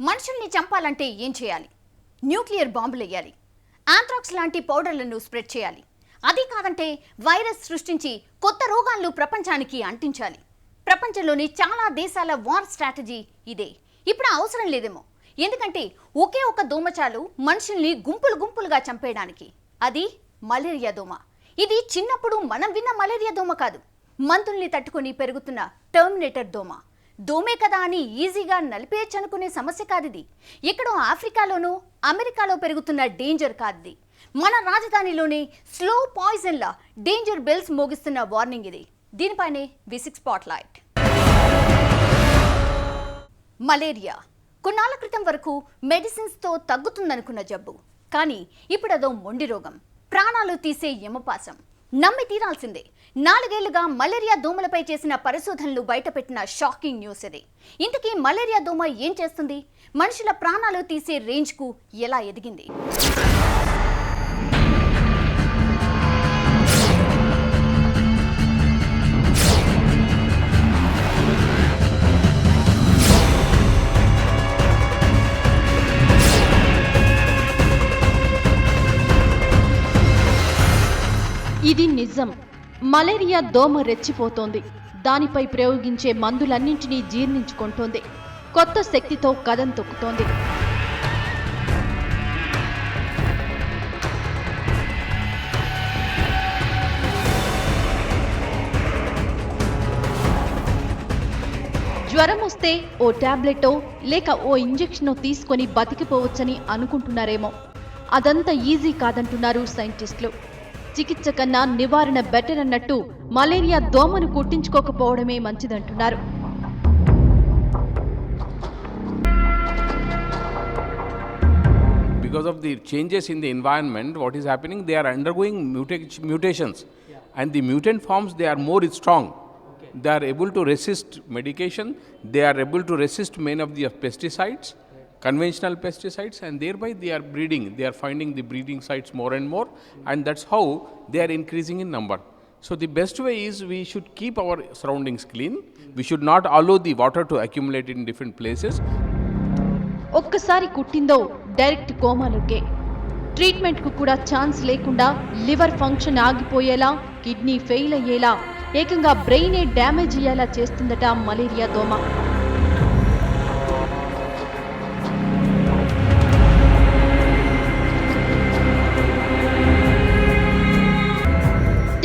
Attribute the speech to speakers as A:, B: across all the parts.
A: మనుషుల్ని చంపాలంటే ఏం చేయాలి? న్యూక్లియర్ బాంబులు వేయాలి, ఆంథ్రాక్స్ లాంటి పౌడర్లను స్ప్రెడ్ చేయాలి. అది కాదంటే వైరస్ సృష్టించి కొత్త రోగాలను ప్రపంచానికి అంటించాలి. ప్రపంచంలోని చాలా దేశాల వార్ స్ట్రాటజీ ఇదే. ఇప్పుడు అవసరం లేదేమో, ఎందుకంటే ఒకే ఒక దోమ చాలు మనుషుల్ని గుంపులు గుంపులుగా చంపేయడానికి. అది మలేరియా దోమ. ఇది చిన్నప్పుడు మనం విన్న మలేరియా దోమ కాదు, మందుల్ని తట్టుకొని పెరుగుతున్న టర్మినేటర్ దోమ. దోమే కదా అని ఈజీగా నలిపేయచ్చనుకునే సమస్య కాదిది. ఎక్కడో ఆఫ్రికాలోనూ అమెరికాలో పెరుగుతున్న డేంజర్ కాదిది. మన రాజధానిలోనే స్లో పాయిజన్లా డేంజర్ బెల్స్ మోగిస్తున్న వార్నింగ్ ఇది. దీనిపైనే వి6 స్పాట్లైట్. మలేరియా కొన్నాళ్ల క్రితం వరకు మెడిసిన్స్తో తగ్గుతుందనుకున్న జబ్బు, కానీ ఇప్పుడు అదో మొండి రోగం, ప్రాణాలు తీసే యమపాసం. నమ్మి తీరాల్సిందే. 4 ఏళ్లుగా మలేరియా దోమలపై చేసిన పరిశోధనలు బయటపెట్టిన షాకింగ్ న్యూస్ ఇది. ఇంతకీ మలేరియా దోమ ఏం చేస్తుంది? మనుషుల ప్రాణాలు తీసే రేంజ్కు ఎలా ఎదిగింది?
B: ఇది నిజం. మలేరియా దోమ రెచ్చిపోతోంది. దానిపై ప్రయోగించే మందులన్నింటినీ జీర్ణించుకుంటోంది. కొత్త శక్తితో కదం తొక్కుతోంది. జ్వరం వస్తే ఓ టాబ్లెటో లేక ఓ ఇంజెక్షనో తీసుకొని బతికిపోవచ్చని అనుకుంటున్నారేమో. అదంతా ఈజీ కాదంటున్నారు సైంటిస్టులు. చికిత్స కన్నా నివారణ బెటర్ అన్నట్టు malaria దోమను కుట్టించుకోకపోవడమే మంచిదంటున్నారు.
C: Because of the changes in the environment, what is happening? They are undergoing mutations, and the mutant forms, they are more strong. They are able to resist medication. They are able to resist many of the pesticides, conventional pesticides, and thereby they are breeding. They are finding the breeding sites more and more, and that's how they are increasing in number. So the best way is we should keep our surroundings clean. We should not allow the water to accumulate in different places.
B: ఒక్కసారి కుట్టిందో direct కోమాలోకే. ట్రీట్మెంట్కు కూడా chance లేకుండా liver function ఆగిపోయేలా, kidney fail అయ్యేలా, ఏకంగా బ్రెయినే damage అయ్యేలా చేస్తుందట malaria దోమ.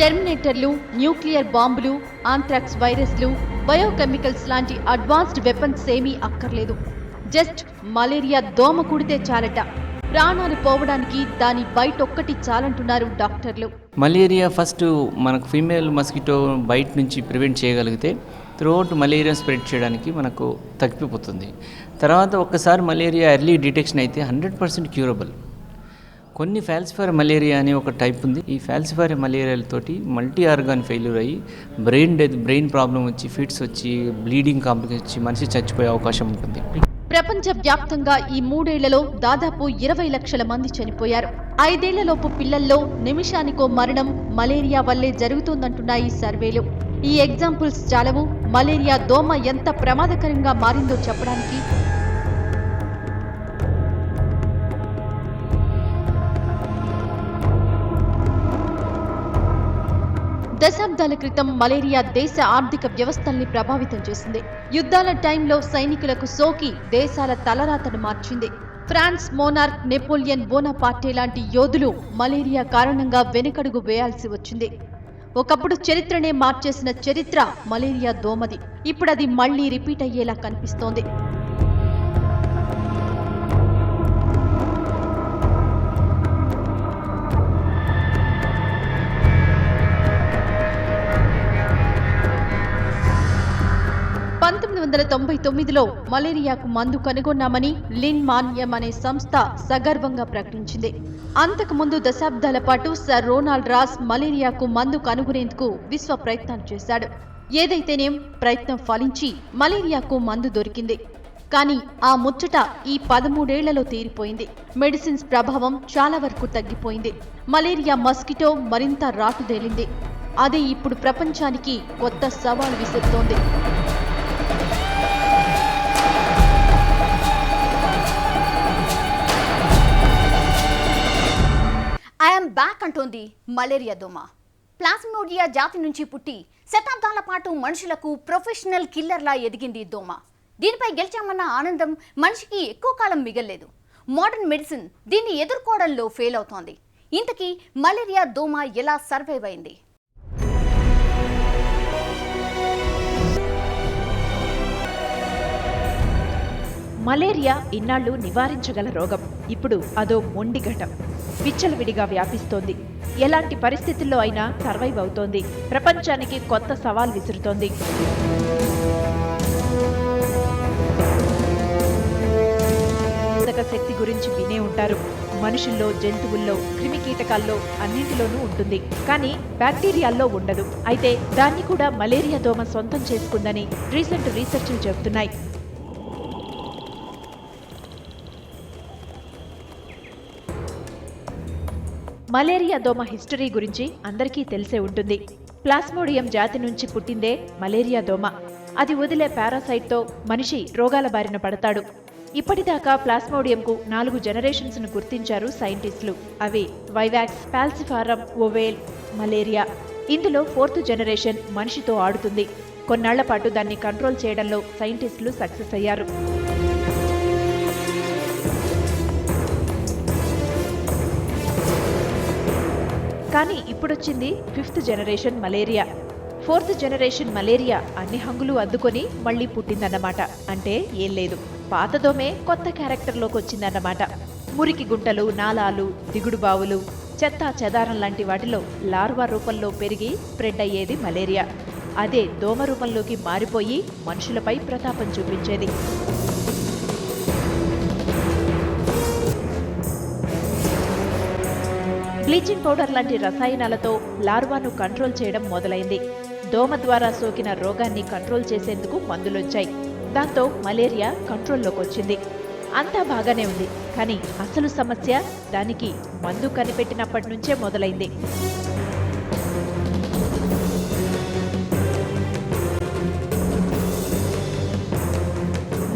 B: టెర్మినేటర్లు, nuclear బాంబులు, anthrax వైరస్లు, బయోకెమికల్స్ లాంటి అడ్వాన్స్డ్ వెపన్స్ ఏమీ అక్కర్లేదు. జస్ట్ మలేరియా దోమ కుడితే చాలట. ప్రాణాలు పోవడానికి దాని బైట్ ఒక్కటి చాలంటున్నారు డాక్టర్లు.
D: మలేరియా ఫస్ట్ మనకు ఫీమేల్ మస్కిటో బైట్ నుంచి ప్రివెంట్ చేయగలిగితే త్రూఅవుట్ మలేరియా స్ప్రెడ్ చేయడానికి మనకు తగ్గిపోతుంది. తర్వాత ఒక్కసారి మలేరియా ఎర్లీ డిటెక్షన్ అయితే 100% క్యూరబుల్. కొన్ని ఫాల్సిఫైర్ మలేరియా అనే ఒక టైప్ ఉంది. ఈ ఫాల్సిఫైర్ మలేరియాలతోటి మల్టీ ఆర్గాన్ ఫెయిల్యూర్ అయ్యి బ్రెయిన్ ప్రాబ్లం వచ్చి, ఫిట్స్ వచ్చి, బ్లీడింగ్ కాంప్లికేషన్ వచ్చి మనిషి చచ్చిపోయే అవకాశం ఉంటుంది.
B: ప్రపంచ వ్యాప్తంగా ఈ 3 ఏళ్లలో దాదాపు 20 లక్షల మంది చనిపోయారు. 5 ఏళ్లలోపు పిల్లల్లో నిమిషానికో మరణం మలేరియా వల్లే జరుగుతుందంటున్నాయి సర్వేలు. ఈ ఎగ్జాంపుల్స్ చాలవు మలేరియా దోమ ఎంత ప్రమాదకరంగా మారిందో చెప్పడానికి. దశాబ్దాల క్రితం మలేరియా దేశ ఆర్థిక వ్యవస్థల్ని ప్రభావితం చేసింది. యుద్ధాల టైంలో సైనికులకు సోకి దేశాల తలరాతను మార్చింది. ఫ్రాన్స్ మోనార్క్ నెపోలియన్ బోనాపార్టే లాంటి యోధులు మలేరియా కారణంగా వెనుకడుగు వేయాల్సి వచ్చింది. ఒకప్పుడు చరిత్రనే మార్చేసిన చరిత్ర మలేరియా దోమది. ఇప్పుడు అది మళ్లీ రిపీట్ అయ్యేలా కనిపిస్తోంది. లో మలేరియాకు మందు కనుగొన్నామని లిన్ మాన్యం అనే సంస్థ సగర్వంగా ప్రకటించింది. అంతకుముందు దశాబ్దాల పాటు సర్ రోనాల్డ్ రాస్ మలేరియాకు మందు కనుగొనేందుకు విశ్వ ప్రయత్నాలు చేశాడు. ఏదైతేనేం ప్రయత్నం ఫలించి మలేరియాకు మందు దొరికింది. కానీ ఆ ముచ్చట ఈ 13 ఏళ్లలో తీరిపోయింది. మెడిసిన్స్ ప్రభావం చాలా వరకు తగ్గిపోయింది. మలేరియా మస్కిటో మరింత రాటుదేలింది. అదే ఇప్పుడు ప్రపంచానికి కొత్త సవాల్ విసురుతోంది.
A: అంటోంది మలేరియా దోమ. ప్లాస్మోడియా జాతి నుంచి పుట్టి శతాబ్దాల పాటు మనుషులకు ప్రొఫెషనల్ కిల్లర్లా ఎదిగింది దోమ. దీనిపై గెలిచామన్న ఆనందం మనిషికి ఎక్కువ కాలం మిగల్లేదు. మోడర్న్ మెడిసిన్ దీన్ని ఎదుర్కోవడంలో ఫెయిల్ అవుతోంది. ఇంతకీ మలేరియా దోమ ఎలా సర్వైవ్ అయింది?
E: మలేరియా ఇన్నాళ్లు నివారించగల రోగం ఇప్పుడు అదో మొండిఘటం. విచ్చలవిడిగా వ్యాపిస్తోంది. ఎలాంటి పరిస్థితుల్లో అయినా సర్వైవ్ అవుతోంది. ప్రపంచానికి కొత్త సవాల్ విసురుతోంది. శక్తి గురించి వినే ఉంటారు. మనుషుల్లో, జంతువుల్లో, క్రిమికీటకాల్లో అన్నింటిలోనూ ఉంటుంది. కానీ బ్యాక్టీరియాల్లో ఉండదు. అయితే దాన్ని కూడా మలేరియా దోమ సొంతం చేసుకుందని రీసెర్చ్లు చెబుతున్నాయి. మలేరియా దోమ హిస్టరీ గురించి అందరికీ తెలిసే ఉంటుంది. ప్లాస్మోడియం జాతి నుంచి పుట్టిందే మలేరియా దోమ. అది వదిలే పారాసైట్తో మనిషి రోగాల బారిన పడతాడు. ఇప్పటిదాకా ప్లాస్మోడియంకు 4 జనరేషన్స్ను గుర్తించారు సైంటిస్టులు. అవి వైవాక్స్, పాల్సిఫారం, ఓవేల్, మలేరియా. ఇందులో 4th జనరేషన్ మనిషితో ఆడుతుంది. కొన్నాళ్ల పాటు దాన్ని కంట్రోల్ చేయడంలో సైంటిస్టులు సక్సెస్ అయ్యారు. కానీ ఇప్పుడొచ్చింది 5th generation malaria. 4th generation malaria అన్ని హంగులు అద్దుకొని మళ్లీ పుట్టిందన్నమాట. అంటే ఏం లేదు, పాతదోమే కొత్త క్యారెక్టర్లోకి వచ్చిందన్నమాట. మురికి గుంటలు, నాలాలు, దిగుడు బావులు, చెత్త చెదారం లాంటి వాటిలో లార్వా రూపంలో పెరిగి స్ప్రెడ్ అయ్యేది మలేరియా. అదే దోమ రూపంలోకి మారిపోయి మనుషులపై ప్రతాపం చూపించేది. బ్లీచింగ్ పౌడర్ లాంటి రసాయనాలతో లార్వాను కంట్రోల్ చేయడం మొదలైంది. దోమ ద్వారా సోకిన రోగాన్ని కంట్రోల్ చేసేందుకు మందులొచ్చాయి. దాంతో మలేరియా కంట్రోల్లోకి వచ్చింది. అంతా బాగానే ఉంది. కానీ అసలు సమస్య దానికి మందు కనిపెట్టినప్పటి నుంచే మొదలైంది.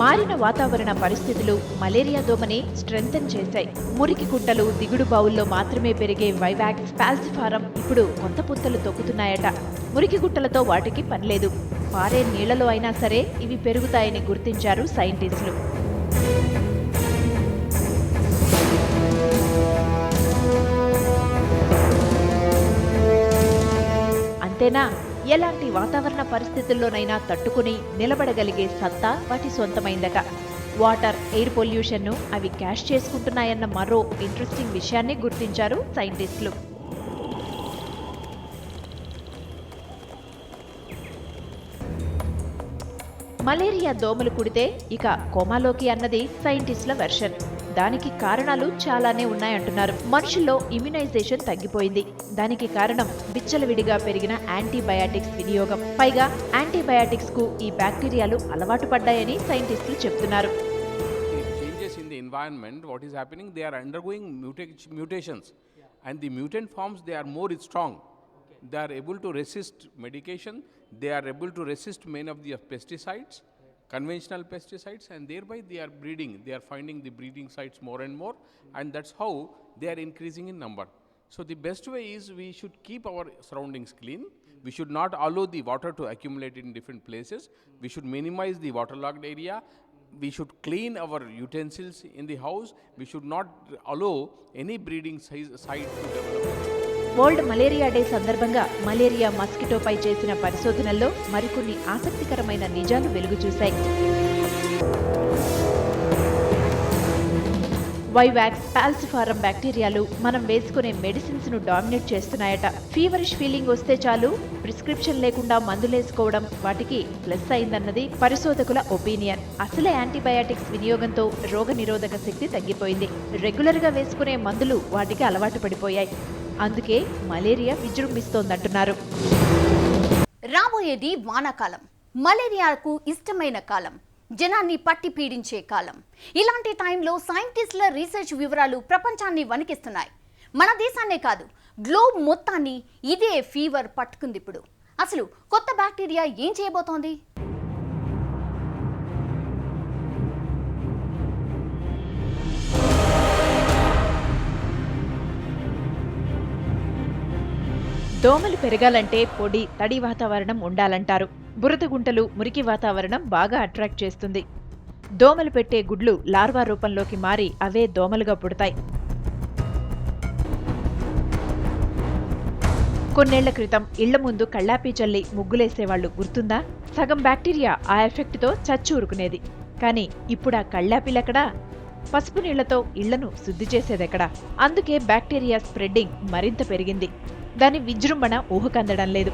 E: మారిన వాతావరణ పరిస్థితులు మలేరియా దోమని స్ట్రెంథెన్ చేశాయి. మురికి కుంటలు, దిగుడు బావుల్లో మాత్రమే పెరిగే వైవాక్స్, పాల్సిఫారం ఇప్పుడు కొత్త పుత్తలు తొక్కుతున్నాయట. మురికి గుట్టలతో వాటికి పనిలేదు. పారే నీళ్లలో అయినా సరే ఇవి పెరుగుతాయని గుర్తించారు సైంటిస్టులు. అంతేనా? ఎలాంటి వాతావరణ పరిస్థితుల్లోనైనా తట్టుకుని నిలబడగలిగే సత్తా వాటి సొంతమైందట. వాటర్, ఎయిర్ పొల్యూషన్ను అవి క్యాష్ చేసుకుంటున్నాయన్న మరో ఇంట్రెస్టింగ్ విషయాన్ని గుర్తించారు సైంటిస్టులు. మలేరియా దోమలు కుడితే ఇక కోమాలోకి అన్నది సైంటిస్టుల వెర్షన్. దానికి కారణాలు చాలానే ఉన్నాయంటున్నారు. మనుషుల్లో ఇమ్యునైజేషన్ తగ్గిపోయింది. దానికి కారణం విచ్చలవిడిగా పెరిగిన యాంటీబయాటిక్స్ వినియోగం. పైగా యాంటీబయాటిక్స్ కు ఈ బ్యాక్టీరియాలు అలవాటు పడ్డాయని సైంటిస్టులు చెప్తున్నారు.
C: Changes in the environment, what is happening? They are undergoing mutations, and the mutant forms, they are more strong. They are able to resist medication. They are able to resist many of the pesticides, conventional pesticides, and thereby they are breeding. They are finding the breeding sites more and more, and that's how they are increasing in number. So the best way is we should keep our surroundings clean. We should not allow the water to accumulate in different places. We should minimize the waterlogged area. We should clean our utensils in the house. We should not allow any breeding site to develop.
E: World malaria day సందర్భంగా malaria మస్కిటోపై చేసిన పరిశోధనల్లో మరికొన్ని ఆసక్తికరమైన నిజాలు వెలుగు చూశాయి. Vivax, పాల్సిఫారం బ్యాక్టీరియాలు మనం వేసుకునే మెడిసిన్స్ ను డామినేట్ చేస్తున్నాయట. ఫీవరిష్ ఫీలింగ్ వస్తే చాలు ప్రిస్క్రిప్షన్ లేకుండా మందులేసుకోవడం వాటికి ప్లస్ అయిందన్నది పరిశోధకుల ఒపీనియన్. అసలే యాంటీబయాటిక్స్ వినియోగంతో రోగ నిరోధక శక్తి తగ్గిపోయింది. రెగ్యులర్ గా వేసుకునే మందులు వాటికి అలవాటు పడిపోయాయి. అందుకే మలేరియా విజృంభిస్తోందంటున్నారు.
A: రాబోయేది వానాకాలం. మలేరియాకు ఇష్టమైన కాలం. జనాన్ని పట్టి పీడించే కాలం. ఇలాంటి టైంలో సైంటిస్టుల రీసెర్చ్ వివరాలు ప్రపంచాన్ని వణికిస్తున్నాయి. మన దేశాన్నే కాదు, గ్లోబ్ మొత్తాన్ని ఇదే ఫీవర్ పట్టుకుంది. ఇప్పుడు అసలు కొత్త బ్యాక్టీరియా ఏం చేయబోతోంది?
E: దోమలు పెరగాలంటే పొడి తడి వాతావరణం ఉండాలంటారు. బురద గుంటలు, మురికి వాతావరణం బాగా అట్రాక్ట్ చేస్తుంది. దోమలు పెట్టే గుడ్లు లార్వా రూపంలోకి మారి అవే దోమలుగా పుడతాయి. కొన్నేళ్ల క్రితం ఇళ్ల ముందు కళ్ళాపి చల్లి ముగ్గులేసేవాళ్లు గుర్తుందా? సగం బ్యాక్టీరియా ఆ ఎఫెక్ట్తో చచ్చి ఊరుకునేది. కానీ ఇప్పుడు ఆ కళ్ళాపిలెక్కడా? పసుపు నీళ్లతో ఇళ్లను శుద్ధి చేసేదెక్కడా? అందుకే బ్యాక్టీరియా స్ప్రెడ్డింగ్ మరింత పెరిగింది. దాని విజృంభణ ఊహకందడం లేదు.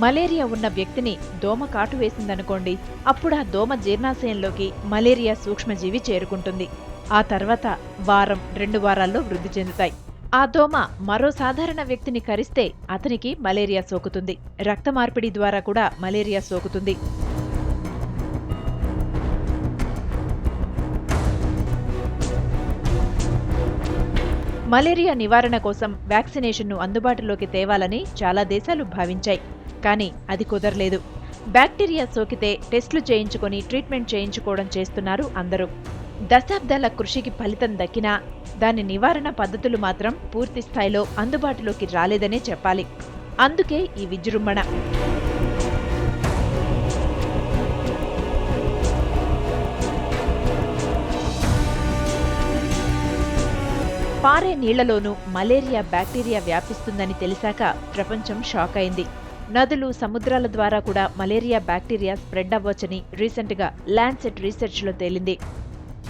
E: మలేరియా ఉన్న వ్యక్తిని దోమ కాటు వేసిందనుకోండి, అప్పుడు ఆ దోమ జీర్ణాశయంలోకి మలేరియా సూక్ష్మజీవి చేరుకుంటుంది. ఆ తర్వాత వారం 2 వారాల్లో వృద్ధి చెందుతాయి. ఆ దోమ మరో సాధారణ వ్యక్తిని కరిస్తే అతనికి మలేరియా సోకుతుంది. రక్త మార్పిడి ద్వారా కూడా మలేరియా సోకుతుంది. మలేరియా నివారణ కోసం వ్యాక్సినేషన్ను అందుబాటులోకి తేవాలని చాలా దేశాలు భావించాయి. కానీ అది కుదరలేదు. బ్యాక్టీరియా సోకితే టెస్టులు చేయించుకొని ట్రీట్మెంట్ చేయించుకోవడం చేస్తున్నారు అందరూ. దశాబ్దాల కృషికి ఫలితం దక్కినా దాని నివారణ పద్ధతులు మాత్రం పూర్తి స్థాయిలో అందుబాటులోకి రాలేదనే చెప్పాలి. అందుకే ఈ విజృంభణ. పారే నీళ్లలోనూ మలేరియా బ్యాక్టీరియా వ్యాపిస్తుందని తెలిసాక ప్రపంచం షాక్ అయింది. నదులు, సముద్రాల ద్వారా కూడా మలేరియా బ్యాక్టీరియా స్ప్రెడ్ అవ్వొచ్చని రీసెంట్గా ల్యాన్సెట్ రీసెర్చ్లో తేలింది.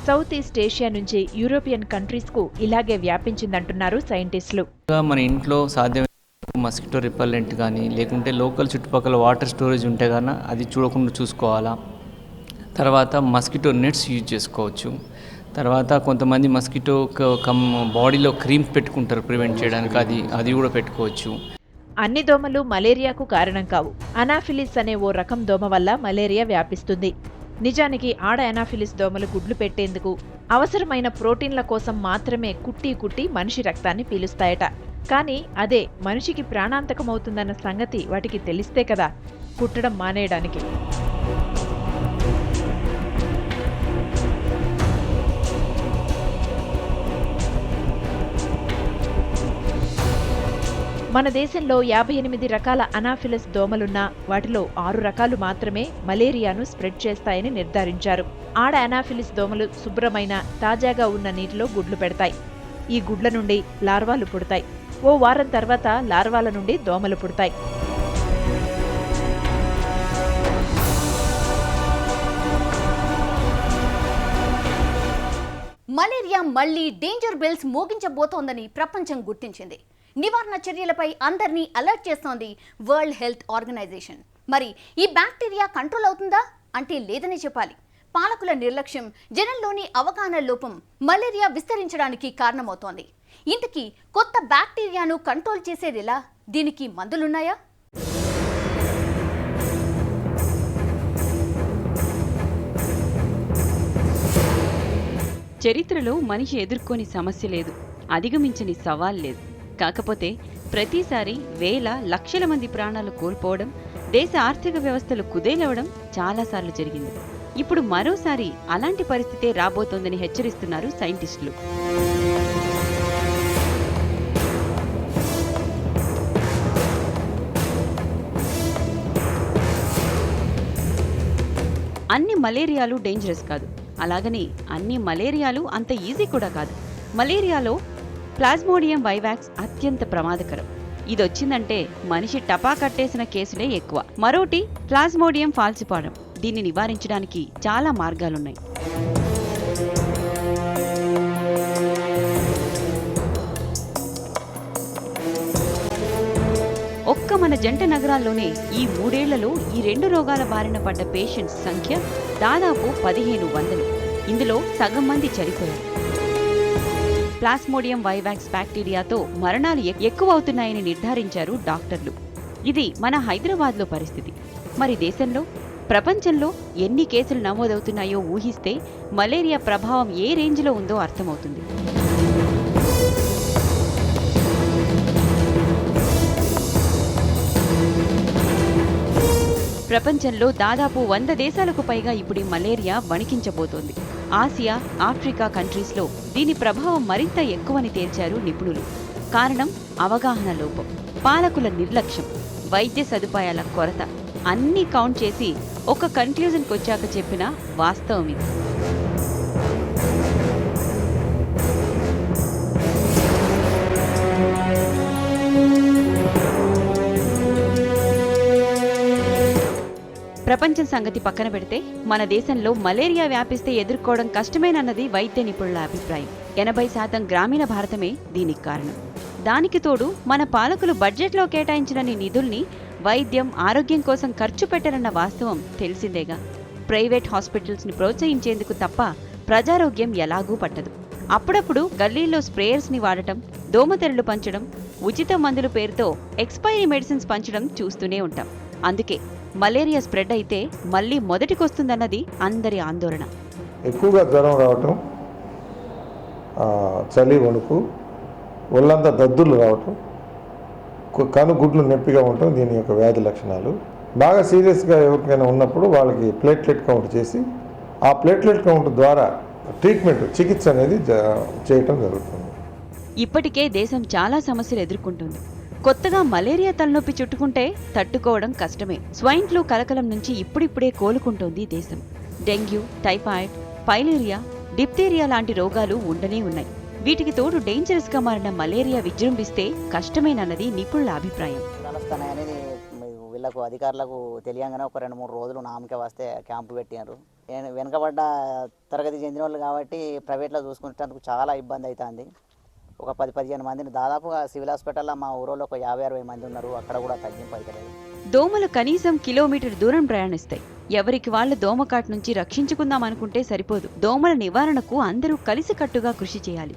E: సౌత్ ఈస్ట్ ఏషియా నుంచి యూరోపియన్ కంట్రీస్కు ఇలాగే వ్యాపించిందంటున్నారు సైంటిస్టులు.
D: మన ఇంట్లో సాధ్యమైన మస్కిటో రిపల్లెంట్ కానీ లేకుంటే లోకల్ చుట్టుపక్కల వాటర్ స్టోరేజ్ ఉంటే కానీ అది చూడకుండా చూసుకోవాలా. తర్వాత మస్కిటో నెట్స్ యూజ్ చేసుకోవచ్చు. తర్వాత కొంతమంది మస్కిటో బాడీలో క్రీమ్ పెట్టుకుంటారు ప్రివెంట్ చేయడానికి, అది కూడా పెట్టుకోవచ్చు.
E: అన్ని దోమలు మలేరియాకు కారణం కావు. అనాఫిలిస్ అనే ఓ రకం దోమ వల్ల మలేరియా వ్యాపిస్తుంది. నిజానికి ఆడ అనాఫిలిస్ దోమలు గుడ్లు పెట్టేందుకు అవసరమైన ప్రోటీన్ల కోసం మాత్రమే కుట్టి మనిషి రక్తాన్ని పీలుస్తాయట. కానీ అదే మనిషికి ప్రాణాంతకమవుతుందన్న సంగతి వాటికి తెలిస్తే కదా కుట్టడం మానేయడానికి. మన దేశంలో 58 రకాల అనాఫిలస్ దోమలున్నా వాటిలో 6 రకాలు మాత్రమే మలేరియాను స్ప్రెడ్ చేస్తాయని నిర్ధారించారు. ఆడ అనాఫిలిస్ దోమలు శుభ్రమైన తాజాగా ఉన్న నీటిలో గుడ్లు పెడతాయి. ఈ గుడ్ల నుండి లార్వాలు పుడతాయి. ఓ వారం తర్వాత లార్వాల నుండి దోమలు పుడతాయి.
A: మలేరియా మళ్లీ డేంజర్ బెల్స్ మోగించబోతోందని ప్రపంచం గుర్తించింది. నివారణ చర్యలపై అందరినీ అలర్ట్ చేస్తోంది వరల్డ్ హెల్త్ ఆర్గనైజేషన్. మరి ఈ బ్యాక్టీరియా కంట్రోల్ అవుతుందా అంటే లేదని చెప్పాలి. పాలకుల నిర్లక్ష్యం, జనంలోని అవగాహన లోపం మలేరియా విస్తరించడానికి కారణమవుతోంది. ఇంతకీ కొత్త బ్యాక్టీరియాను కంట్రోల్ చేసేదెలా? దీనికి మందులున్నాయా?
F: చరిత్రలో మనిషి ఎదుర్కొని సమస్య లేదు, అధిగమించని సవాల్ లేదు. కాకపోతే ప్రతిసారి వేల లక్షల మంది ప్రాణాలు కోల్పోవడం, దేశ ఆర్థిక వ్యవస్థలు కుదేలవడం చాలాసార్లు జరిగింది. ఇప్పుడు మరోసారి అలాంటి పరిస్థితే రాబోతోందని హెచ్చరిస్తున్నారు సైంటిస్టులు. అన్ని మలేరియాలు డేంజరస్ కాదు, అలాగని అన్ని మలేరియాలు అంత ఈజీ కూడా కాదు. మలేరియాలో ప్లాస్మోడియం వైవాక్స్ అత్యంత ప్రమాదకరం. ఇదొచ్చిందంటే మనిషి టపా కట్టేసిన కేసులే ఎక్కువ. మరోటి ప్లాస్మోడియం ఫాల్సిపారం. దీన్ని నివారించడానికి చాలా మార్గాలున్నాయి. ఒక్క మన జంట నగరాల్లోనే ఈ 3 ఏళ్లలో ఈ 2 రోగాల బారిన పడ్డ పేషెంట్స్ సంఖ్య దాదాపు 1500. ఇందులో సగం మంది చనిపోయారు. ప్లాస్మోడియం వైవాక్స్ బ్యాక్టీరియాతో మరణాలు ఎక్కువవుతున్నాయని నిర్ధారించారు డాక్టర్లు. ఇది మన హైదరాబాద్లో పరిస్థితి. మరి దేశంలో, ప్రపంచంలో ఎన్ని కేసులు నమోదవుతున్నాయో ఊహిస్తే మలేరియా ప్రభావం ఏ రేంజ్లో ఉందో అర్థమవుతుంది. ప్రపంచంలో దాదాపు 100 దేశాలకు పైగా ఇప్పుడు ఈ మలేరియా వణికించబోతోంది. ఆసియా, ఆఫ్రికా కంట్రీస్లో దీని ప్రభావం మరింత ఎక్కువని తేల్చారు నిపుణులు. కారణం అవగాహన లోపం, పాలకుల నిర్లక్ష్యం, వైద్య సదుపాయాల కొరత అన్నీ కౌంట్ చేసి ఒక కన్క్లూజన్కి వచ్చాక చెప్పిన వాస్తవం ఇది. ప్రపంచం సంగతి పక్కన పెడితే మన దేశంలో మలేరియా వ్యాపిస్తే ఎదుర్కోవడం కష్టమేనన్నది వైద్య నిపుణుల అభిప్రాయం. 80% గ్రామీణ భారతమే దీనికి కారణం. దానికి తోడు మన పాలకులు బడ్జెట్లో కేటాయించినన్ని నిధుల్ని వైద్యం, ఆరోగ్యం కోసం ఖర్చు పెట్టరన్న వాస్తవం తెలిసిందేగా. ప్రైవేట్ హాస్పిటల్స్ని ప్రోత్సహించేందుకు తప్ప ప్రజారోగ్యం ఎలాగూ పట్టదు. అప్పుడప్పుడు గల్లీల్లో స్ప్రేయర్స్ని వాడటం, దోమతెరలు పంచడం, ఉచిత మందుల పేరుతో ఎక్స్పైరీ మెడిసిన్స్ పంచడం చూస్తూనే ఉంటాం. అందుకే మలేరియా స్ప్రెడ్ అయితే మళ్ళీ మొదటికొస్తుందన్నది అందరి ఆందోళన.
G: ఎక్కువగా జ్వరం రావటం, చలి వణుకు, ఒళ్ళంతా దద్దుర్లు రావటం, కనుగుడ్లు నొప్పిగా ఉండటం దీని యొక్క వ్యాధి లక్షణాలు. బాగా సీరియస్గా ఎవరికైనా ఉన్నప్పుడు వాళ్ళకి ప్లేట్లెట్ కౌంట్ చేసి ఆ ప్లేట్లెట్ కౌంట్ ద్వారా ట్రీట్మెంట్, చికిత్స అనేది చేయటం జరుగుతుంది.
F: ఇప్పటికే దేశం చాలా సమస్యలు ఎదుర్కొంటుంది. కొత్తగా మలేరియా తలనొప్పి చుట్టుకుంటే తట్టుకోవడం కష్టమే. స్వైన్ ఫ్లూ కలకలం నుంచి ఇప్పుడిప్పుడే కోలుకుంటోంది దేశం. డెంగ్యూ, టైఫాయిడ్, పైలేరియా, డిప్తీరియా లాంటి రోగాలు ఉండనే ఉన్నాయి. వీటికి తోడు డేంజరస్గా మారిన మలేరియా విజృంభిస్తే కష్టమేనన్నది నిపుణుల అభిప్రాయం.
H: అనేది వీళ్ళకు అధికారులకు తెలియంగానే ఒక 2-3 రోజులు నామకే వస్తే క్యాంపు పెట్టినారు. వెనుకబడ్డ తరగతి చెందిన వాళ్ళు కాబట్టి ప్రైవేట్లో చూసుకునేందుకు చాలా ఇబ్బంది అవుతుంది. ఒక 10-15 మందిని దాదాపుగా సివిల్ హాస్పిటల్లో మా ఊరిలో ఒక 50-60 మంది ఉన్నారు. అక్కడ కూడా తగ్గింపు అవుతలేదు.
F: దోమలు కనీసం కిలోమీటర్ దూరం ప్రయాణిస్తాయి. ఎవరికి వాళ్ళు దోమకాటు నుంచి రక్షించుకుందాం అనుకుంటే సరిపోదు. దోమల నివారణకు అందరూ కలిసికట్టుగా కృషి చేయాలి.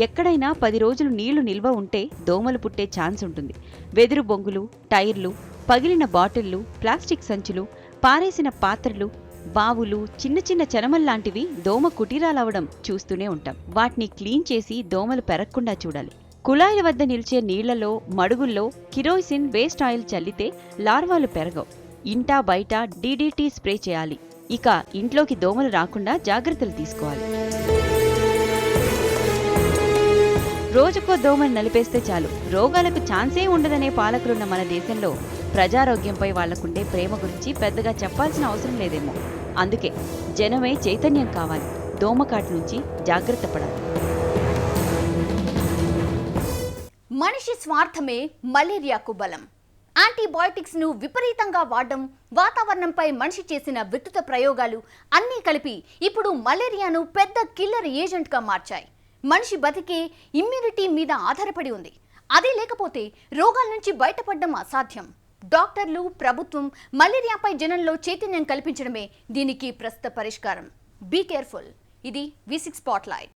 F: ఎక్కడైనా 10 రోజులు నీళ్లు నిల్వ ఉంటే దోమలు పుట్టే ఛాన్స్ ఉంటుంది. వెదురు బొంగులు, టైర్లు, పగిలిన బాటిళ్లు, ప్లాస్టిక్ సంచులు, పారేసిన పాత్రలు, బావులు, చిన్న చిన్న చనమల్లాంటివి దోమ కుటీరాలవడం చూస్తూనే ఉంటాం. వాటిని క్లీన్ చేసి దోమలు పెరగకుండా చూడాలి. కుళాయిల వద్ద నిలిచే నీళ్లలో, మడుగుల్లో కిరోసిన్, వేస్ట్ ఆయిల్ చల్లితే లార్వాలు పెరగవు. ఇంటా బయట డీడీటీ స్ప్రే చేయాలి. ఇక ఇంట్లోకి దోమలు రాకుండా జాగ్రత్తలు తీసుకోవాలి. రోజుకో దోమను నలిపేస్తే చాలు, రోగాలకు ఛాన్సే ఉండదనే పాలకులున్న మన దేశంలో ప్రజారోగ్యంపై వాళ్లకుండే ప్రేమ గురించి పెద్దగా చెప్పాల్సిన అవసరం లేదేమో. అందుకే జనమే చైతన్యం కావాలి. దోమకాటు నుంచి జాగ్రత్త పడాలి.
A: మనిషి స్వార్థమే మలేరియాకు బలం. యాంటీబయాటిక్స్ ను విపరీతంగా వాడడం, వాతావరణంపై మనిషి చేసిన వికృత ప్రయోగాలు అన్నీ కలిపి ఇప్పుడు మలేరియాను పెద్ద కిల్లర్ ఏజెంట్గా మార్చాయి. మనిషి బతికే ఇమ్యూనిటీ మీద ఆధారపడి ఉంది. అదే లేకపోతే రోగాల నుంచి బయటపడడం అసాధ్యం. డాక్టర్లు, ప్రభుత్వం మలేరియాపై జనంలో చైతన్యం కల్పించడమే దీనికి ప్రస్తుత పరిష్కారం. Be careful. ఇది V6 స్పాట్లైట్.